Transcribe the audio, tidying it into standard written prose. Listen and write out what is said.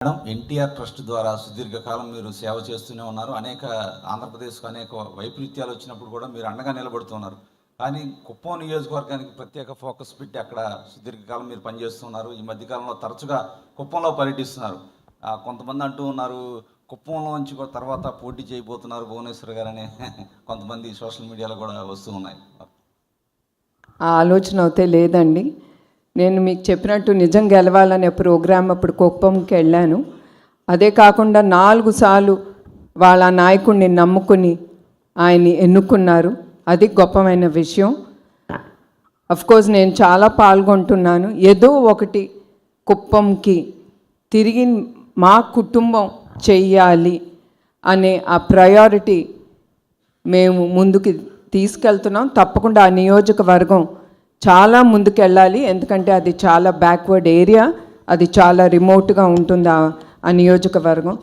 Madam, NTR trust ద్వారా సుదీర్ఘకాలం మీరు సేవ చేస్తూనే ఉన్నారు. ఆంధ్రప్రదేశ్కు అనేక వైపరీత్యాలు వచ్చినప్పుడు కూడా మీరు అండగా నిలబడుతున్నారు. కానీ కుప్పం నియోజకవర్గానికి ప్రత్యేక ఫోకస్ పెట్టి అక్కడ సుదీర్ఘకాలం మీరు పనిచేస్తున్నారు. ఈ మధ్యకాలంలో తరచుగా కుప్పంలో పర్యటిస్తున్నారు. కొంతమంది అంటూ ఉన్నారు, కుప్పంలోంచి తర్వాత పోటీ చేయబోతున్నారు భువనేశ్వర్ గారని కొంతమంది సోషల్ మీడియాలో కూడా వస్తూ ఉన్నాయి. ఆ ఆలోచన అయితే లేదండి. నేను మీకు చెప్పినట్టు నిజం గెలవాలనే ప్రోగ్రాం అప్పుడు కుప్పంకి వెళ్ళాను. అదే కాకుండా 4 సార్లు వాళ్ళ నాయకుడిని నమ్ముకుని ఆయన్ని ఎన్నుకున్నారు. అది గొప్పమైన విషయం. అఫ్కోర్స్ నేను చాలా పాల్గొంటున్నాను. ఏదో ఒకటి కుప్పంకి తిరిగి మా కుటుంబం చెయ్యాలి అనే ఆ ప్రయారిటీ మేము ముందుకు తీసుకెళ్తున్నాం. తప్పకుండా ఆ నియోజకవర్గం చాలా ముందుకెళ్ళాలి. ఎందుకంటే అది చాలా బ్యాక్వర్డ్ ఏరియా, అది చాలా రిమోట్గా ఉంటుంది ఆ నియోజకవర్గం.